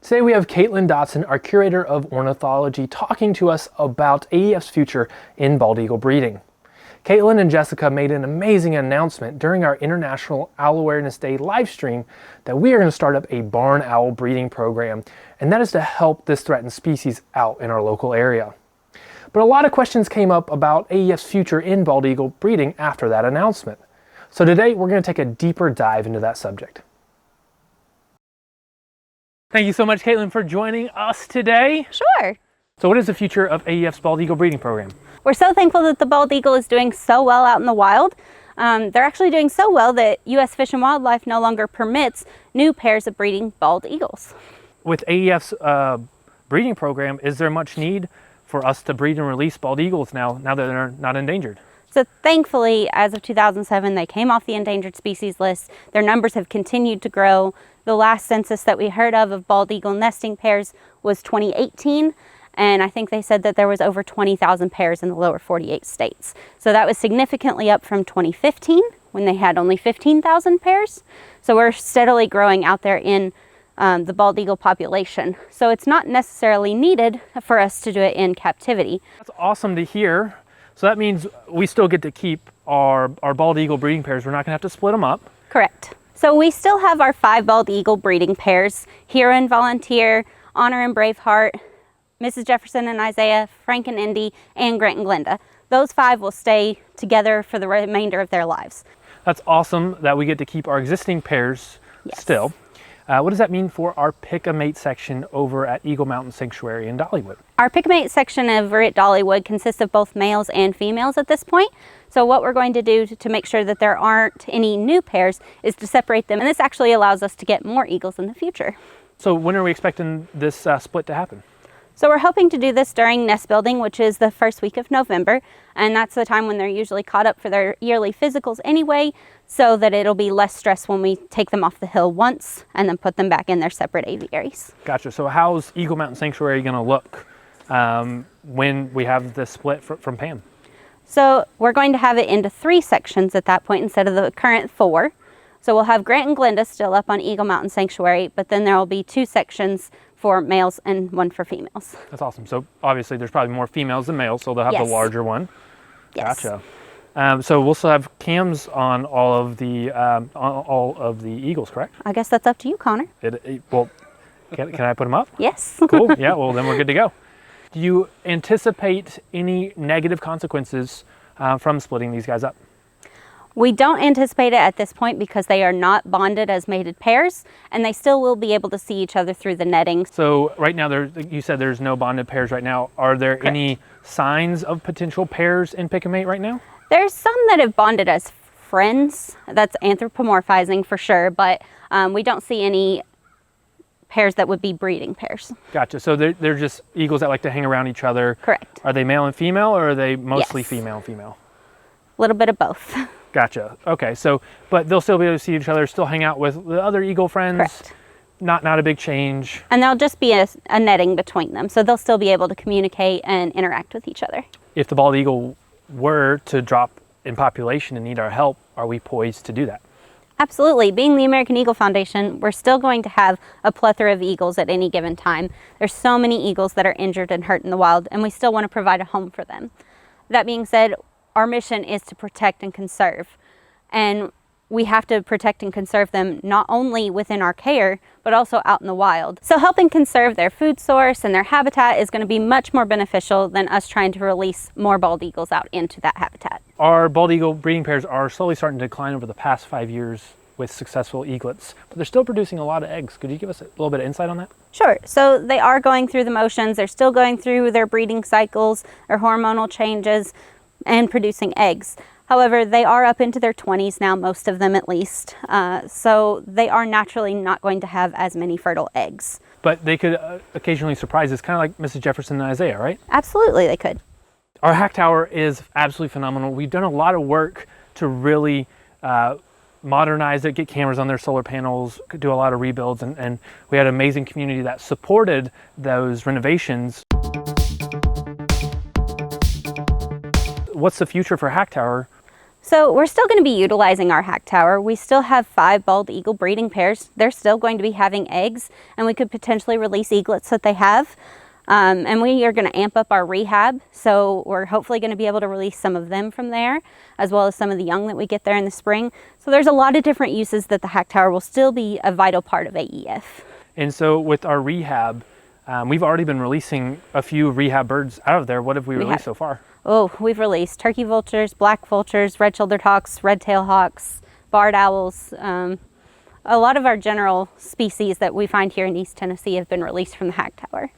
Today we have Katelyn Dotson, our Curator of Ornithology, talking to us about AEF's future in bald eagle breeding. Katelyn and Jessica made an amazing announcement during our International Owl Awareness Day live stream that we are going to start up a barn owl breeding program, and that is to help this threatened species out in our local area. But a lot of questions came up about AEF's future in bald eagle breeding after that announcement. So today we're going to take a deeper dive into that subject. Thank you so much, Katelyn, for joining us today. Sure. So what is the future of AEF's bald eagle breeding program? We're so thankful that the bald eagle is doing so well out in the wild. They're actually doing so well that U.S. Fish and Wildlife no longer permits new pairs of breeding bald eagles. With AEF's breeding program, is there much need for us to breed and release bald eagles now that they're not endangered? So thankfully, as of 2007, they came off the endangered species list. Their numbers have continued to grow. The last census that we heard of bald eagle nesting pairs was 2018. And I think they said that there was over 20,000 pairs in the lower 48 states. So that was significantly up from 2015 when they had only 15,000 pairs. So we're steadily growing out there in the bald eagle population. So it's not necessarily needed for us to do it in captivity. That's awesome to hear. So that means we still get to keep our bald eagle breeding pairs. We're not gonna have to split them up. Correct. So we still have our 5 bald eagle breeding pairs: Hero and Volunteer, Honor and Braveheart, Mrs. Jefferson and Isaiah, Frank and Indy, and Grant and Glenda. Those 5 will stay together for the remainder of their lives. That's awesome that we get to keep our existing pairs still. What does that mean for our pick-a-mate section over at Eagle Mountain Sanctuary in Dollywood? Our pick-a-mate section over at Dollywood consists of both males and females at this point. So what we're going to do to make sure that there aren't any new pairs is to separate them. And this actually allows us to get more eagles in the future. So when are we expecting this split to happen? So we're hoping to do this during nest building, which is the first week of November. And that's the time when they're usually caught up for their yearly physicals anyway, so that it'll be less stress when we take them off the hill once and then put them back in their separate aviaries. Gotcha. So how's Eagle Mountain Sanctuary going to look when we have this split from Pam? So we're going to have it into 3 sections at that point instead of the current 4. So we'll have Grant and Glenda still up on Eagle Mountain Sanctuary, but then there will be 2 sections for males and 1 for females. That's awesome. So obviously there's probably more females than males, so they'll have the larger one. Yes. Gotcha. So we'll still have cams on all of the eagles, correct? I guess that's up to you, Connor. Well, can I put them up? Yes. Cool. Yeah. Well, then we're good to go. Do you anticipate any negative consequences from splitting these guys up? We don't anticipate it at this point because they are not bonded as mated pairs, and they still will be able to see each other through the netting. So right now, you said there's no bonded pairs right now. Are there any signs of potential pairs in pick-a-mate right now? There's some that have bonded as friends. That's anthropomorphizing for sure, but we don't see any pairs that would be breeding pairs. Gotcha. So they're just eagles that like to hang around each other. Correct. Are they male and female, or are they mostly female and female? A little bit of both. Gotcha. Okay. So, but they'll still be able to see each other, still hang out with the other eagle friends. Correct. Not a big change. And there'll just be a netting between them, so they'll still be able to communicate and interact with each other. If the bald eagle were to drop in population and need our help, are we poised to do that? Absolutely. Being the American Eagle Foundation, we're still going to have a plethora of eagles at any given time. There's so many eagles that are injured and hurt in the wild, and we still want to provide a home for them. That being said, our mission is to protect and conserve, and we have to protect and conserve them not only within our care, but also out in the wild. So helping conserve their food source and their habitat is going to be much more beneficial than us trying to release more bald eagles out into that habitat. Our bald eagle breeding pairs are slowly starting to decline over the past 5 years with successful eaglets, but they're still producing a lot of eggs. Could you give us a little bit of insight on that? Sure. So they are going through the motions. They're still going through their breeding cycles, their hormonal changes, and producing eggs. However, they are up into their 20s now, most of them at least. So they are naturally not going to have as many fertile eggs. But they could occasionally surprise us, kind of like Mrs. Jefferson and Isaiah, right? Absolutely, they could. Our hack tower is absolutely phenomenal. We've done a lot of work to really modernize it, get cameras on their solar panels, do a lot of rebuilds, and we had an amazing community that supported those renovations. What's the future for Hack Tower? So we're still going to be utilizing our hack tower. We still have 5 bald eagle breeding pairs. They're still going to be having eggs, and we could potentially release eaglets that they have. And we are going to amp up our rehab, so we're hopefully going to be able to release some of them from there, as well as some of the young that we get there in the spring. So there's a lot of different uses that the hack tower will still be a vital part of AEF. And so with our rehab, we've already been releasing a few rehab birds out of there. What have we released so far? Oh, we've released turkey vultures, black vultures, red-shouldered hawks, red-tailed hawks, barred owls. A lot of our general species that we find here in East Tennessee have been released from the hack tower.